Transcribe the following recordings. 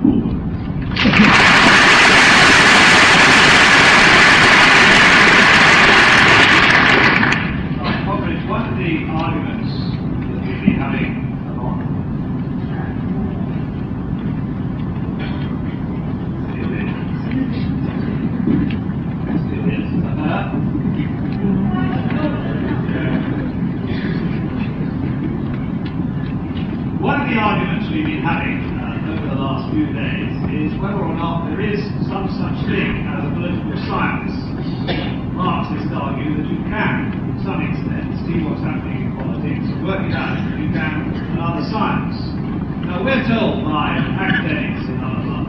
forward. Comrades, one of the arguments that we've been having along one of the arguments we've been having over the last few days is whether or not there is some such thing as a political science. Marxists argue that you can, to some extent, see what's happening in politics, work it out if you can, another science. Now we're told by academics in other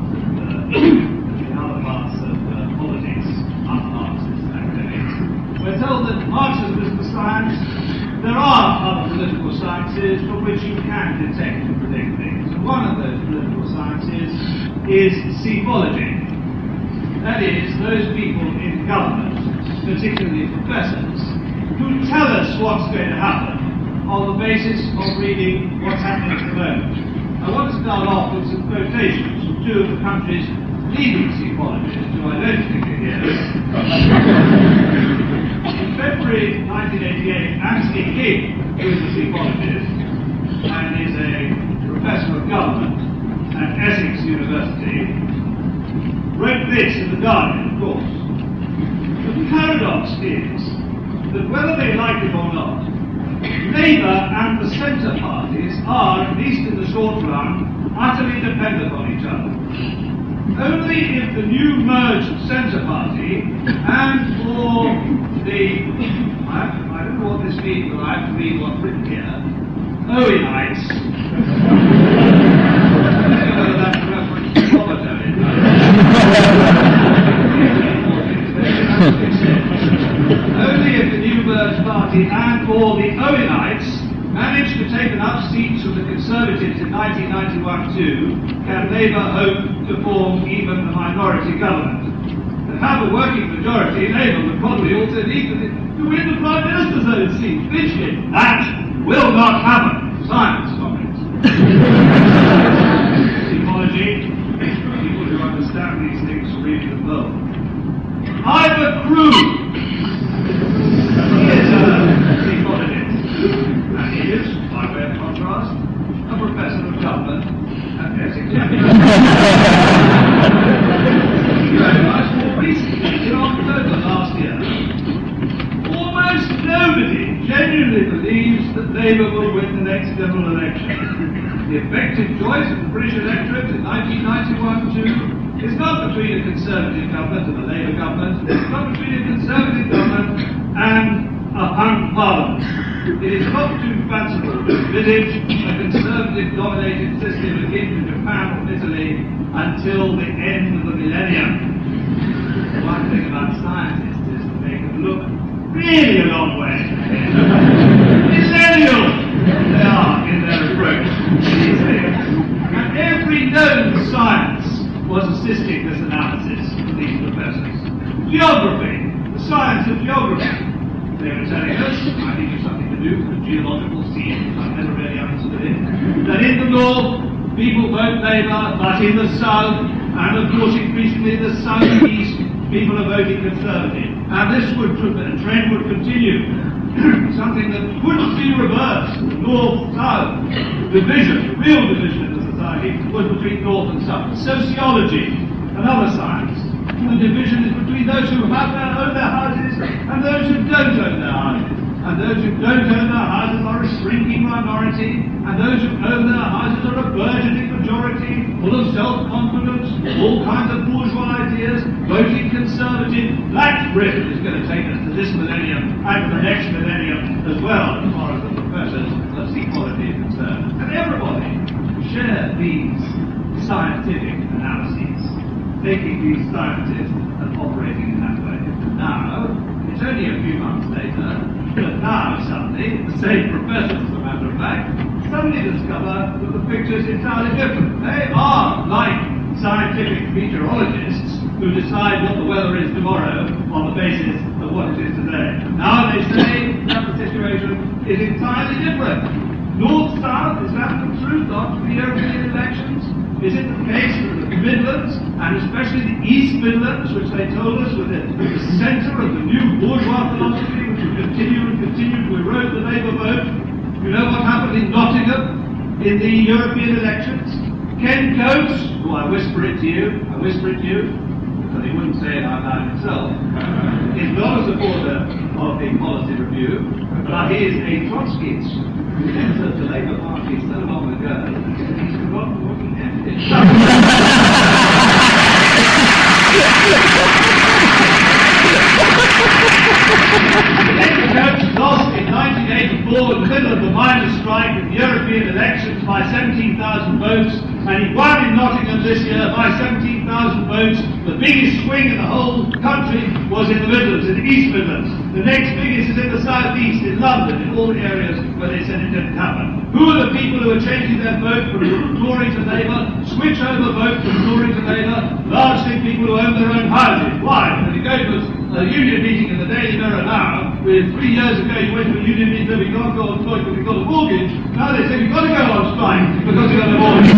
parts of politics, un-Marxist academics, we're told that Marxism is the science. There are other political sciences from which you can detect and predict things. And one of those political sciences is psephology. That is, those people in government, particularly professors, who tell us what's going to happen on the basis of reading what's happening at the moment. I want to start off with some quotations from two of the country's leading psephologists, who I don't think are here. In February 1988, Anthony King, who is a psephologist and is a professor of government at Essex University, wrote this in The Guardian, of course. The paradox is that whether they like it or not, Labour and the centre parties are, at least in the short run, utterly dependent on each other. Only if the new merged centre party and for the, I don't know what this means, but I have to read what's written here, Owenites, I don't know whether that's a reference to Roberto. Only if the new merged party and or the Owenites manage to take enough seats from the Conservatives in 1991 too, can Labour hope to form even a minority government. To have a working majority, Labour would probably also need to win the Prime Minister's own seat, literally. That will not happen. Science, comments. Psephology, people who understand these things from reading the world. I've accrued. He is a psephologist, and he is, by way of contrast, a professor of government at Essex University. Very much more recently, in October last year, almost nobody genuinely believes that Labour will win the next general election. The effective choice of the British electorate in 1991 too is not between a Conservative government and a Labour government, it's not between a Conservative government and a hung parliament. It is not too fanciful to envisage a Conservative-dominated system akin to Japan or Italy until the end of the millennium. One thing about scientists is that they can look really a long way. Millennial they are in their approach to these things. And every known science was assisting this analysis of these professors. Geography, the science of geography. They were telling us, I think it's something to do with the geological scene, I've never really understood it, that in the north, people vote Labour, but in the south, and of course increasingly in the southeast, people are voting Conservative. And this trend would continue. Something that couldn't be reversed. The north-south division, the real division in the society, was between north and south. Sociology, another science. The division is between those who own their houses and those who don't own their houses. And those who don't own their houses are a shrinking minority, and those who own their houses are a burgeoning majority, full of self-confidence, all kinds of bourgeois ideas, voting Conservative. That Britain is going to take us to this millennium and to the next millennium as well, as far as the professors of psephology is concerned. And everybody share these scientific analyses, taking these sciences and operating in that way. Now, it's only a few months later, but now suddenly, the same professors, as a matter of fact, suddenly discover that the picture is entirely different. They are like scientific meteorologists who decide what the weather is tomorrow on the basis of what it is today. Now they say that the situation is entirely different. North-South, is that the truth after the European elections? Is it the case that the Midlands, and especially the East Midlands, which they told us were the centre of the new bourgeois philosophy, which would continue and continue to erode the Labour vote. You know what happened in Nottingham in the European elections? Ken Coates, who I whisper it to you, because he wouldn't say it out loud himself, is not a supporter of the policy review, but he is a Trotskyist who entered the Labour Party so long ago that he's forgotten what he entered. Ken Coates lost in 1984 in the middle of the miners' strike in the European elections by 17,000 votes, and he won in Nottingham this year by 17,000 votes. The biggest swing in the whole country was in the Midlands, in the East Midlands. The next biggest is in the South East, in London, in all the areas where they said it didn't happen. Who are the people who are changing their vote from Tory to Labour, switch over vote from Tory to Labour? Largely people who own their own houses. Why? When you go to a union meeting in the Daily Mirror now, with 3 years ago you went to a union meeting that we can't go on strike because we've got a mortgage, now they say we've got to go on strike because we've got a mortgage.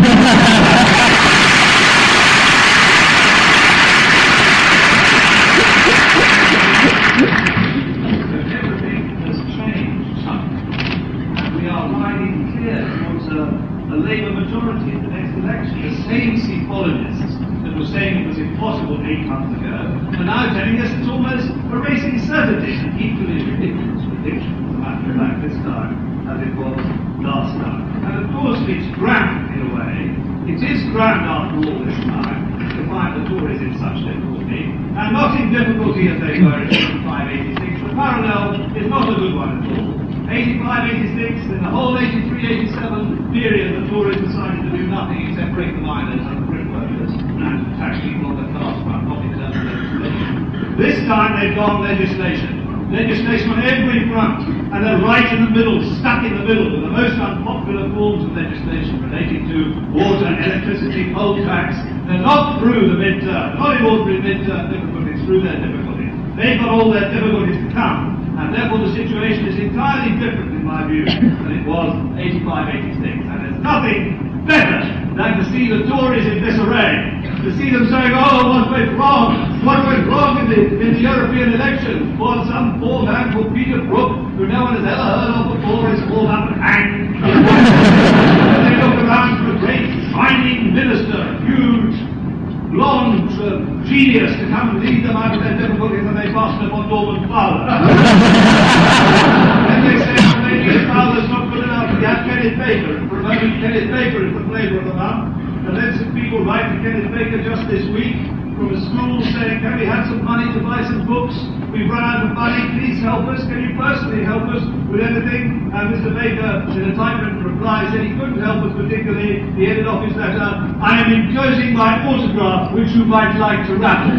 Everything has changed something, and we are riding clear towards a Labour majority in the next election. The same psephologists that were saying it was impossible 8 months ago are now telling us it's almost a racing certainty, an equally ridiculous prediction, as a matter of fact, this time as it was last time. And of course it's grand in a way. It is grand after all this time to find the Tories in such difficulty, and not in difficulty as they were in 85-86. The parallel is not a good one at all. 85-86, in the whole 83-87 period, the Tories decided to do nothing except break the miners and the brick workers and tax people on the class front, not in terms of legislation. This time they've gone legislation. Legislation on every front, and they're right in the middle, stuck in the middle, with the most unpopular forms of legislation relating to water, electricity, poll tax. They're not through the midterm, not in ordinary midterm difficulties, through their difficulties. They've got all their difficulties to come. And therefore the situation is entirely different, in my view, than it was 85-86. And there's nothing better than to see the Tories in disarray, to see them saying, oh, what went wrong? What went wrong in the European election? Was some poor man called Peter Brook, who no one has ever heard of before, is hauled up and hanged. And they look around for a great shining minister, huge, blonde genius to come and lead them out of their difficulties, and they pass them on Norman Fowler. Then they say, well, maybe Fowler's not good enough. We have Kenneth Baker, and promoting Kenneth Baker is the flavour of the month. And then some people write to Kenneth Baker just this week from a school saying, can we have some money to buy some books? We've run out of money, please help us. Can you personally help us with anything? And Mr. Baker, in a typewritten reply, said he couldn't help us particularly. He ended off his letter, I am enclosing my autograph, which you might like to raffle.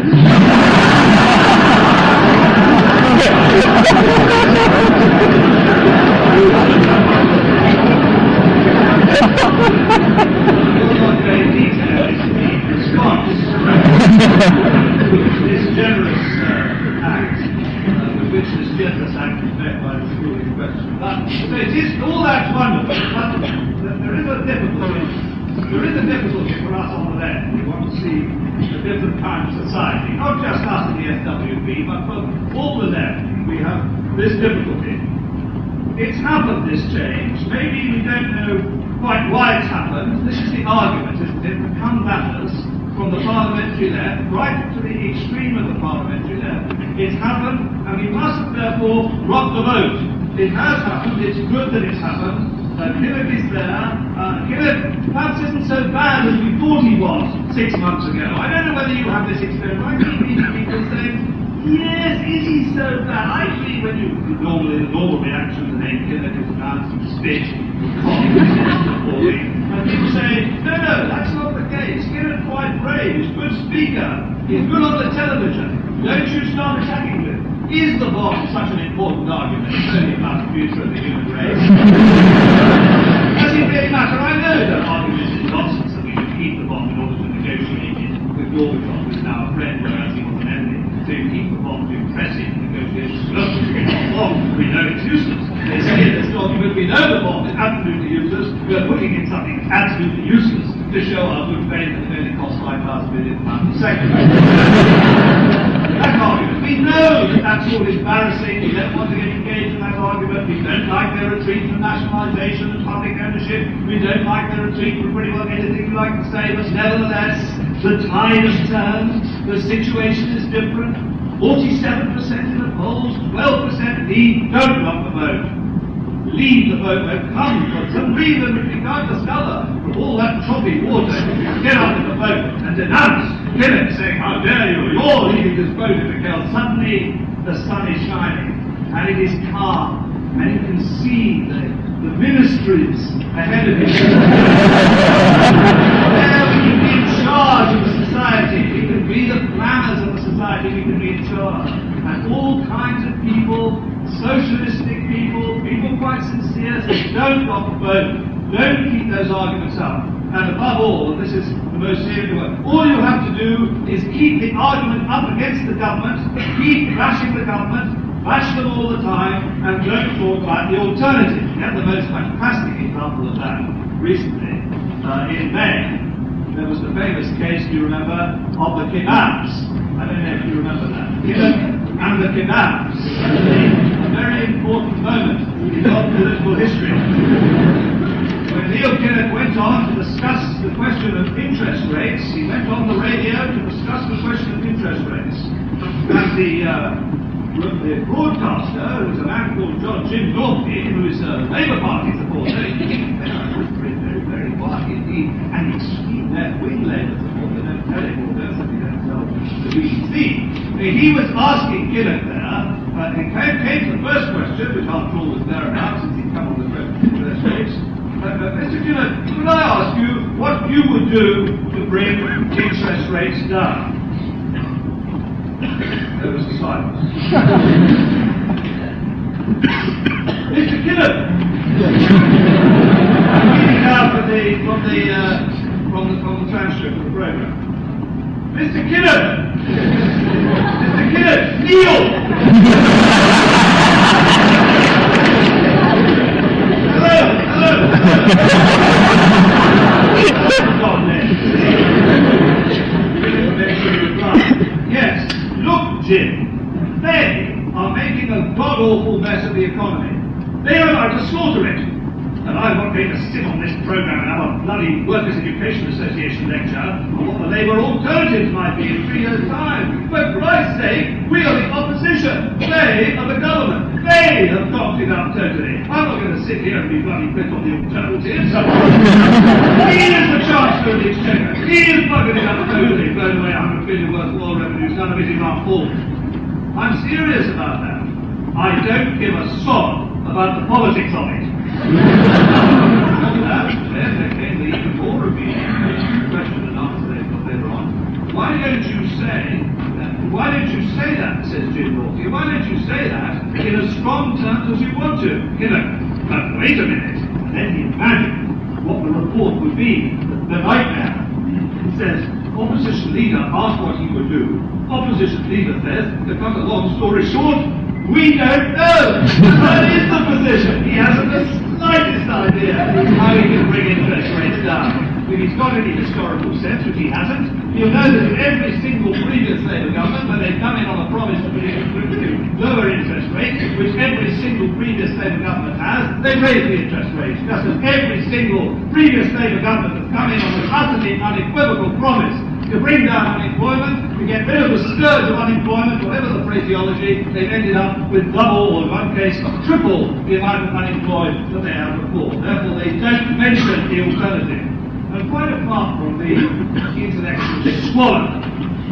Not very detailed is the response to this generous act, with which this generous act is met by the school in question. But so it is all that's wonderful, but there is a difficulty. There is a difficulty for us on the left. We want to see a different kind of society, not just us in the SWP, but for all the left. We have this difficulty. It's happened, this change. Maybe we don't know quite why it's happened. This is the argument, isn't it? The come batters from the parliamentary left, right to the extreme of the parliamentary left. It's happened, and we mustn't therefore rock the boat. It has happened, it's good that it's happened. Kinnock is there. Kinnock perhaps isn't so bad as we thought he was 6 months ago. I don't know whether you have this experience. I keep meeting people saying, yes, is he so bad? I see when the normal reaction to name Kinnock is about some spit, cough, and people say, no, that's not the case. Kinnock's quite brave, he's a good speaker, he's good on the television. Don't you start attacking him. Is the bomb such an important argument? It's only about the future of the human race. Does it really matter? I know that argument is nonsense that we should keep the bomb in order to negotiate it with Gorbachev, who is now a friend, whereas he was an enemy. So you keep the bomb to impress him in negotiations. Look, it's not bomb, we know it's useless. They say in this document, we know the bomb is absolutely useless, we are putting in something that's absolutely useless. to show our good faith that it only costs £5,000 million a second. That argument, we know that that's all embarrassing, we don't want to get engaged in that argument, we don't like their retreat from nationalisation and public ownership, we don't like their retreat from pretty well anything we like to say, but nevertheless, the tide has turned, the situation is different, 47% in the polls, 12% lead, don't rock the vote. Leave the vote, come from some reason which we can't discover from all that choppy water. Get out of the boat and denounce Philip, saying, how dare you, you're leaving this boat in the gale. Suddenly the sun is shining and it is calm and you can see the ministries ahead of you. There we can be in charge of the society, we can be the planners of the society, we can be in charge. And all kinds of people, socialistic people, people quite sincere, say don't rock the boat, don't keep those arguments up. And above all, and this is the most serious one, all you have to do is keep the argument up against the government, keep bashing the government, bash them all the time, and don't talk about the alternative. We had the most fantastic example of that recently. In May, there was the famous case, do you remember, of the kebabs. I don't know if you remember that. And the kebabs. A very important moment in our political history. When Neil Kinnock went on to discuss the question of interest rates, he went on the radio to discuss the question of interest rates. And the broadcaster, who was a man called Jim Northey, who is a Labour Party supporter, very, very quiet indeed, and extreme left-wing Labour supporter, don't tell him all this, if you don't tell the BBC. He was asking Kinnock there, and came to the first question, which after all was thereabouts, since he'd come on the question of interest rates. Mr. Kinnock, could I ask you what you would do to bring interest rates down? There was a silence. Mr. Kinnock! I'm reading out from the transcript of the program. Mr. Kinnock! Mr. Kinnock! Kneel! Hello! Yes, look, Jim, they are making a god-awful mess of the economy. They are about to slaughter it. And I'm not going to sit on this programme and have a bloody Workers' Education Association lecture on what the Labour alternatives might be in 3 years' time. For Christ's sake, we are the opposition. They are the government. They have cocked it up totally. I'm not going to sit here and be bloody quick on the alternatives. He is the Chancellor of the Exchequer. He is bugging it up totally, blown away 100 billion worth of oil revenues, none of it in our fault. I'm serious about that. I don't give a sod about the politics of it. Then there came the even more revealing question and answer later on. Why don't you say that, says Jim Northey, why don't you say that in as strong terms as you want to? But wait a minute. And then he imagined what the report would be, the nightmare. He says, opposition leader asked what he would do. Opposition leader says, to cut a long story short, we don't know. That is the position. He hasn't the slightest idea how he can bring interest rates down. If he's got any historical sense, which he hasn't, he'll know that in every single previous Labour government, when they've come in on a promise to lower interest rates, which every single previous Labour government has, they've raised the interest rates. Just as every single previous Labour government has come in on an utterly unequivocal promise to bring down unemployment, to get rid of the scourge of unemployment, whatever the phraseology, they've ended up with double, or in one case, triple the amount of unemployed that they had before. Therefore, they don't mention the alternative. And quite apart from the intellectual squalor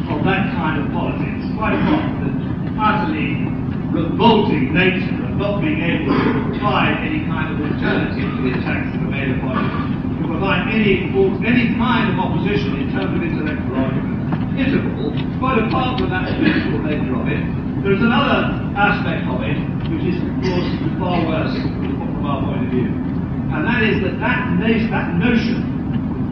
of that kind of politics, quite apart from the utterly revolting nature of not being able to provide any kind of alternative to the attacks that are made upon it, to provide any kind of opposition in terms of intellectual argument, interval, quite apart from that political nature of it, there's another aspect of it which is, of course, far worse from our point of view. And that is that notion,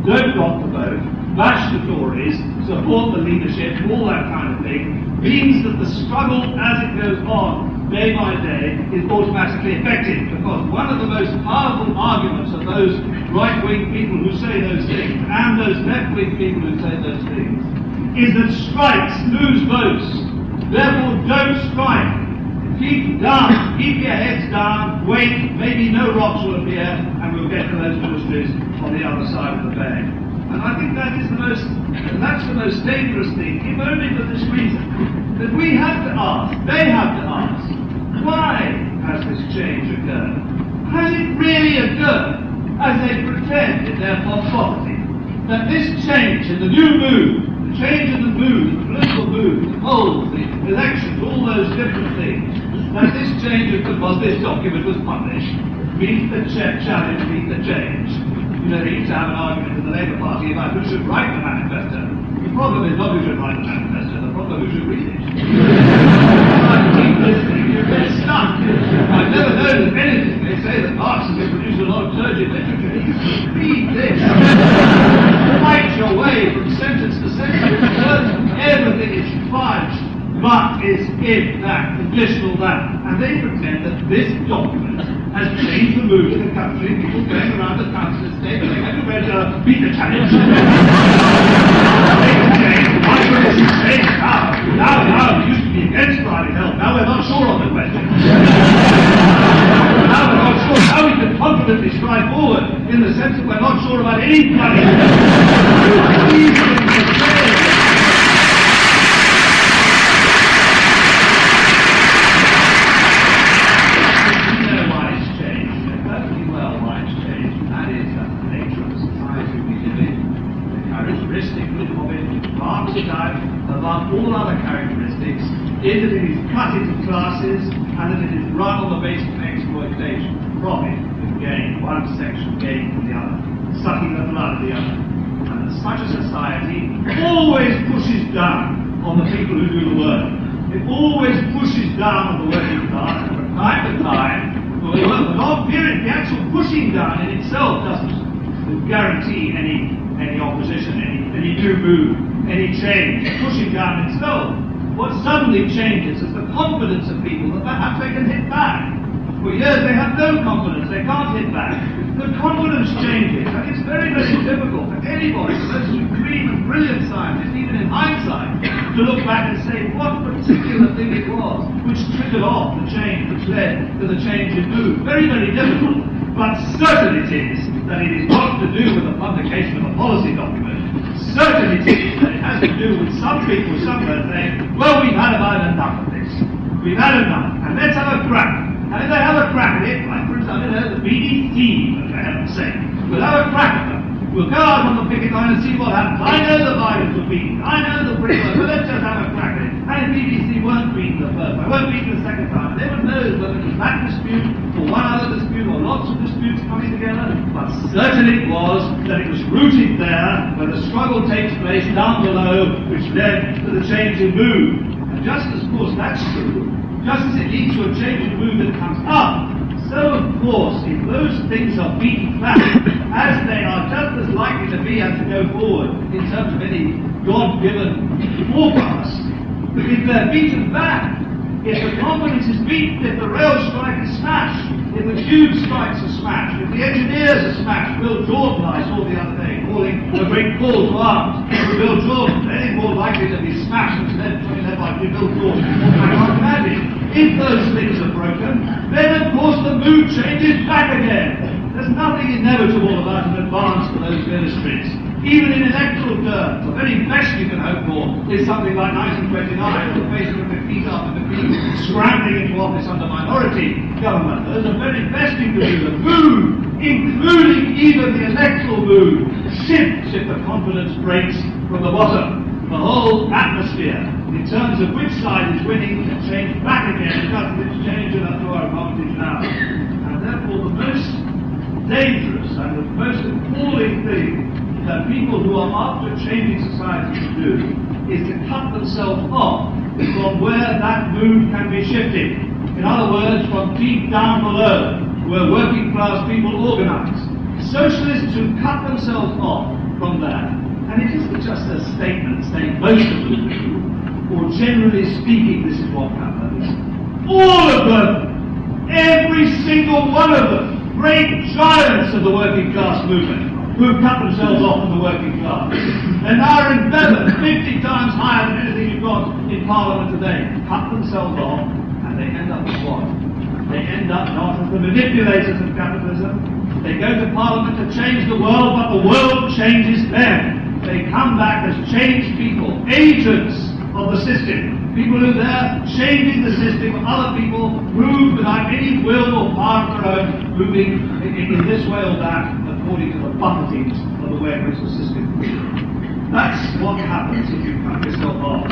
don't rock the boat, bash the Tories, support the leadership, all that kind of thing, means that the struggle as it goes on day by day, is automatically effective. Because one of the most powerful arguments of those right-wing people who say those things, and those left-wing people who say those things, is that strikes lose votes. Therefore, don't strike. Keep down, keep your heads down, wait, maybe no rocks will appear, and we'll get to those industries on the other side of the bay. And I think that's the most dangerous thing, if only for this reason, that we have to ask, they have to ask, why has this change occurred? Has it really occurred, as they pretend in their pomposity, that this change in the new mood, the change in the mood, the political mood, the polls, the elections, all those different things, that this change, because this document was published, means the challenge, means the change. You know, they used to have an argument in the Labour Party about who should write the manifesto. The problem is not who should write the manifesto, the problem is who should read it. I keep listening, you're very stuck. I've never known of anything. They say that Marx has produced a lot of turgid literature. You should read this. Fight your way from sentence to sentence. Everything is fudged, but is in that, conditional that. And they pretend that this document has changed the mood of the country. People going around the council estate, they have to beat the challenge. They can change. Why would this change now? Now, we used to be against private health. Now we're not sure on the question. Now we're not sure. Now we can confidently stride forward in the sense that we're not sure about any bloody these things are changed. Above all other characteristics, is that it is cut into classes and that it is run on the basis of exploitation, profit, and gain, one section gain from the other, sucking the blood of the other. And that such a society always pushes down on the people who do the work. It always pushes down on the working class, and from time to time, for the long period, the actual pushing down in itself doesn't guarantee any opposition, any new move, any change, pushing down itself. What suddenly changes is the confidence of people that perhaps they can hit back. For years they have no confidence, they can't hit back. The confidence changes, and it's very, very difficult for anybody, the most supreme and brilliant scientist, even in hindsight, to look back and say what particular thing it was which triggered off the change, which led to the change in mood. Very, very difficult. But certain it is that it is not to do with the publication of a policy document. Certain it is that it has to do with some people somewhere saying, well, we've had about enough of this. We've had enough, and let's have a crack. And if they have a crack at it, like for example, the BBC, for heaven's sake, we'll have a crack at them. We'll go out on the picket line and see what happens. I know the violence will beat. I know the British, but let's just have a crack at it. And if BBC weren't beaten the first time, won't beaten the second time, they would know whether it was that dispute or one other dispute or lots of disputes coming together. But certain it was that it was rooted there where the struggle takes place down below, which led to the change in mood. And just as, of course, that's true, just as it leads to a change in mood that comes up, so of course, if those things are beaten back, as they are just as likely to be as to go forward in terms of any God-given forecast, if they're beaten back, if the confidence is beaten, if the rail strike is smashed, if the tube strikes are smashed, if the engineers are smashed, Bill Jordan, I saw the other day, calling a great call to arms for Bill Jordan, any more likely to be smashed than led by Bill Jordan. I can't imagine. If those things are broken, then of course the mood changes back again. There's nothing inevitable about an advance for those ministries. Even in electoral terms, the very best you can hope for is something like 1929, the facing of defeat after defeat, scrambling into office under minority government. Those are the very best you can do. The mood, including even the electoral mood, shifts if the confidence breaks from the bottom. The whole atmosphere, in terms of which side is winning, can change back again, just as it's changed enough to our advantage now. And therefore the most dangerous and the most appalling thing that people who are after changing society to do is to cut themselves off from where that mood can be shifted. In other words, from deep down below, where working class people organize. Socialists who cut themselves off from that, and it isn't just a statement saying most of them do, or generally speaking this is what happens. All of them, every single one of them, great giants of the working class movement, who've cut themselves off from the working class. And are embedded 50 times higher than anything you've got in Parliament today. Cut themselves off, and they end up with what? They end up not as the manipulators of capitalism. They go to Parliament to change the world, but the world changes them. They come back as changed people, agents of the system. People who are there changing the system, other people move without any will or power of their own, moving in this way or that, according to the buffetings of the way in which the system moves. That's what happens if you cut yourself off.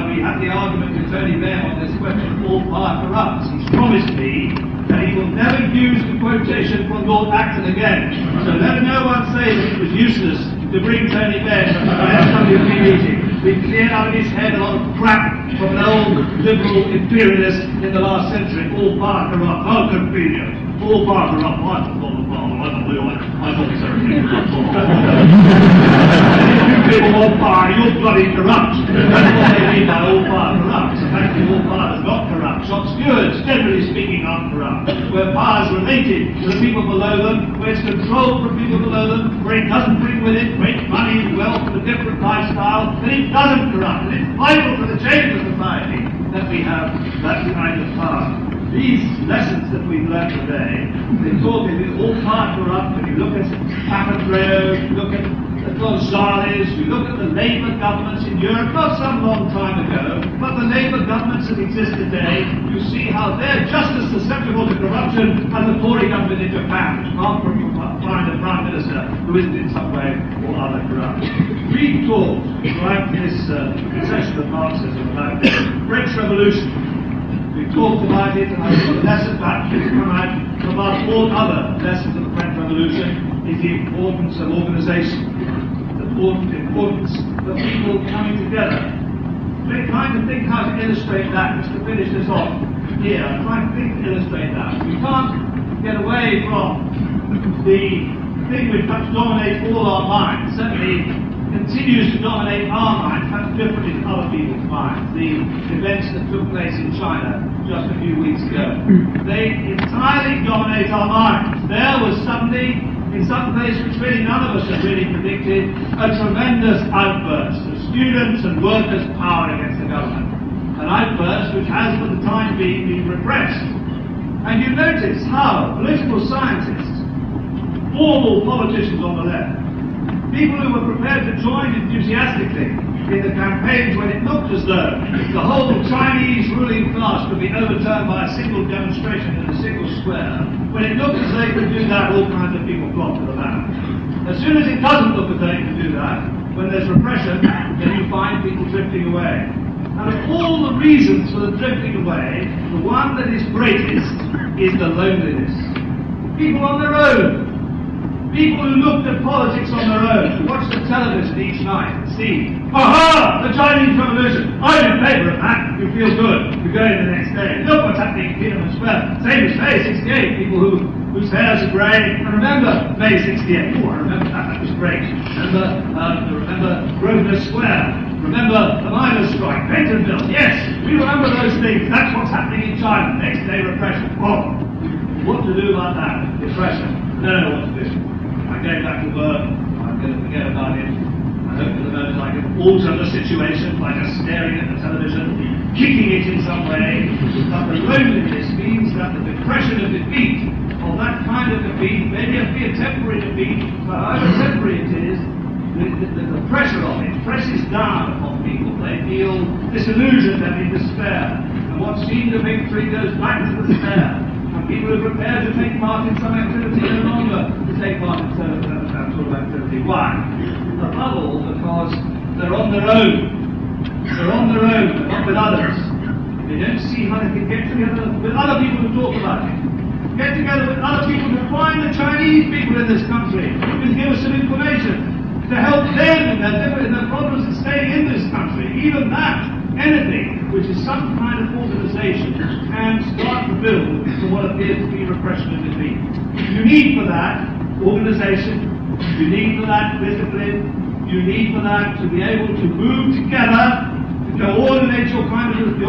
We had the argument with Tony Blair on this question, all power corrupts. He's promised me that he will never use the quotation from Lord Acton again. So let no one say that it was useless to bring Tony Blair to the SWP meeting. We cleared out of his head a lot of crap from an old liberal imperialist in the last century. All power corrupts. How convenient. All power corrupts. I thought so. You people want power, you're bloody corrupt. That's what they mean by all power corrupts. Actually, all power is not corrupt. Shop stewards, generally speaking, aren't corrupt. Where power is related to the people below them, where it's controlled from people below them, where it doesn't bring with it great money, wealth, and a different lifestyle, then it doesn't corrupt. And it's vital to the change of society that we have that kind of power. These lessons that we've learned today, they talk in all power corrupt. When you look at Papandreou, you look at Gonzales, you look at the Labour governments in Europe, not some long time ago, but the Labour governments that exist today, you see how they're just as susceptible to corruption as the Tory government in Japan, which can't find a prime minister who isn't in some way or other corrupt. We talked throughout this session of Marxism about the French Revolution. We talked about it, and I think the lesson that has come out above all other lessons of the French Revolution is the importance of organisation, the importance of people coming together. We're trying to think how to illustrate that, just to finish this off here. I'm trying to think to illustrate that. We can't get away from the thing which perhaps dominates all our minds, certainly continues to dominate our minds, perhaps differently to other people's minds. The events that took place in China just a few weeks ago, they entirely dominate our minds. There was suddenly, in some place which really none of us had really predicted, a tremendous outburst of students and workers' power against the government. An outburst which has for the time being been repressed. And you notice how political scientists, formal politicians on the left, people who were prepared to join enthusiastically in the campaigns when it looked as though the whole Chinese ruling class could be overturned by a single demonstration in a single square, when it looked as though they could do that, all kinds of people flock to the banner. As soon as it doesn't look as though they can do that, when there's repression, then you find people drifting away. And of all the reasons for the drifting away, the one that is greatest is the loneliness. People on their own. People who looked at politics on their own, who watched the television each night and see, aha, the Chinese Revolution, I'm in favour of that, you feel good, you go in the next day, look what's happening in Tiananmen Square, same as May 68, people whose hairs are grey, and remember May 68, oh I remember that was great, remember Grosvenor Square, remember the miners' strike, Bentonville, yes, we remember those things, that's what's happening in China, next day repression, oh, what to do about that, depression, I don't know what to do. I'm going back to work, I'm going to forget about it. I hope for the moment I can alter the situation by just staring at the television, kicking it in some way. But the loneliness means that the depression of defeat, or that kind of defeat, maybe it'll be a temporary defeat, but however temporary it is, the pressure of it presses down upon people. They feel disillusioned and in despair. And what seemed a victory goes back to despair. And people are prepared to take part in some activity no longer to take part in that sort of activity. Why? Above all, because they're on their own. They're on their own, but not with others. They don't see how they can get together with other people who talk about it. Get together with other people to find the Chinese people in this country who can give us some information to help them in their problems in staying in this country. Even that, anything which is some kind of organisation can start to build to what appears to be repression and defeat. You need for that organisation, you need for that discipline, you need for that to be able to move together, to coordinate your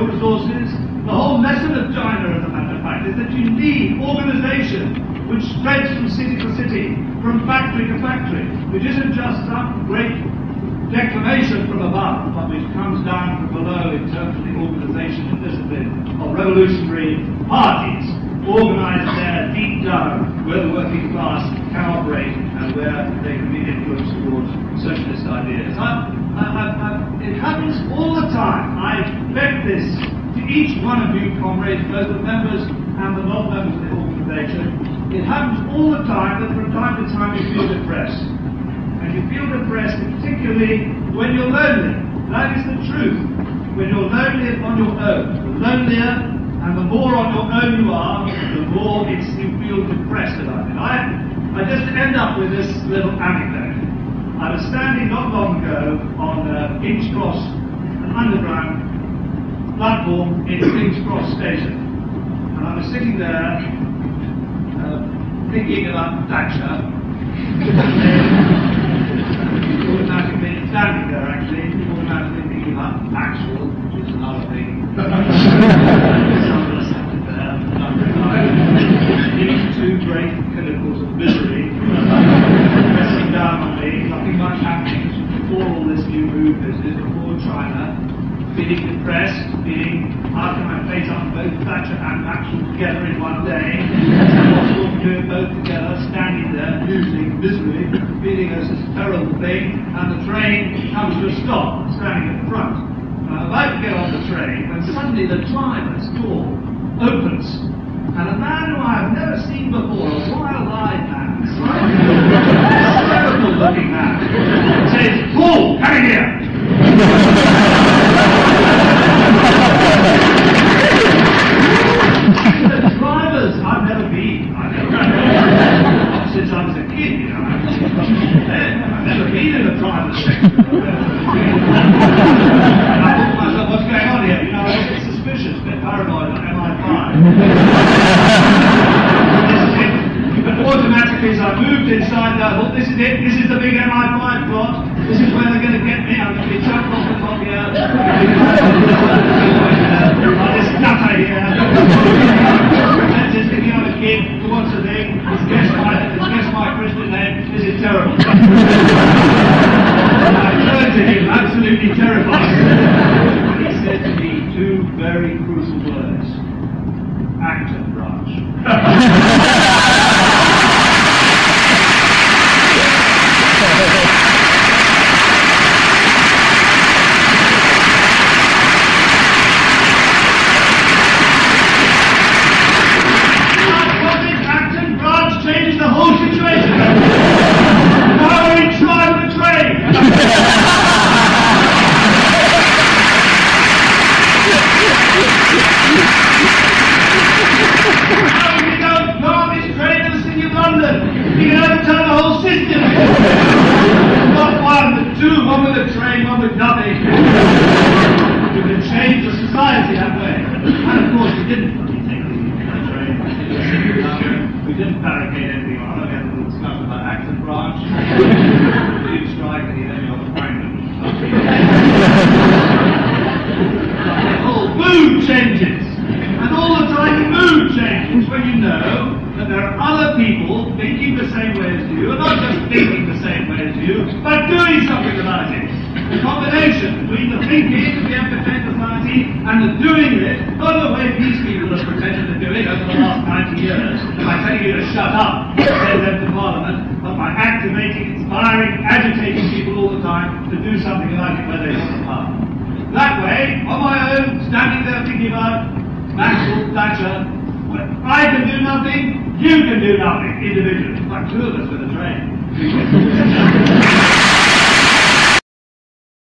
resources, The whole lesson of China, as a matter of fact, is that you need organisation which spreads from city to city, from factory to factory, which isn't just some great declamation from above, but which comes down from below in terms of the organisation and discipline of revolutionary parties, organised there deep down where the working class can operate and where they can be influenced towards socialist ideas. It happens all the time. I bet this to each one of you, comrades, both the members and the non-members of the organisation. It happens all the time that from time to time you feel depressed. And you feel depressed particularly when you're lonely. That is the truth. When you're lonely on your own. The lonelier and the more on your own you are, the more you feel depressed about it. I just end up with this little anecdote. I was standing not long ago on King's Cross, an underground platform in King's Cross Station. And I was sitting there thinking about Thatcher. Automatically standing there actually, automatically thinking about Maxwell, which is another thing. These two great pinnacles of misery pressing down on me, nothing much happening before all this new move business, before China, feeling depressed, feeling how can I face up both Thatcher and Maxwell together in one day, possible to do it both together, standing there, musing, misery, feeling as this terrible thing, and the train comes to a stop, standing at the front. I'm about to get on the train, when suddenly the driver's door opens, and a man who I have never seen before, a wild-eyed man, hysterical looking man, says, "Paul, come in here!" The drivers, I've never been since I was a kid, you know. I've never been in a driver's section. And I thought to myself, what's going on here? You know, I was a bit suspicious, a bit paranoid, like MI5. This is it. But automatically, as I moved inside there, I thought, this is it. This is the big MI5 plot. This is where they're going to get me. I'm going to be chucked off the top here. This nutter here. Just thinking I'm a kid who wants a thing. He's guessed my Christian name. This is terrible. I turned to him, absolutely terrified. And he said to me two very crucial words. Acton branch. Changes the whole situation. Now we're in trial with the train. Now we can go on this train to the city of London. We can overturn the whole system. Not one, but two. One with a train, one with nothing. We can change the society that way. And of course we didn't. We didn't barricade anything on. We had a little discussion about Acton branch. We didn't strike any on the Franklin. The whole mood changes. And all the time the mood changes when you know that there are other people thinking the same way as you, and not just thinking the same way as you, but doing something about it. The combination between the thinking of the entertained society and the doing it, not the way these people have pretended to do it over the last 90 years, by telling you to shut up and send them to Parliament, but by activating, inspiring, agitating people all the time to do something about it where they want the power. That way, on my own, standing there thinking about Maxwell, Thatcher, I can do nothing, you can do nothing individually. Like two of us with a train.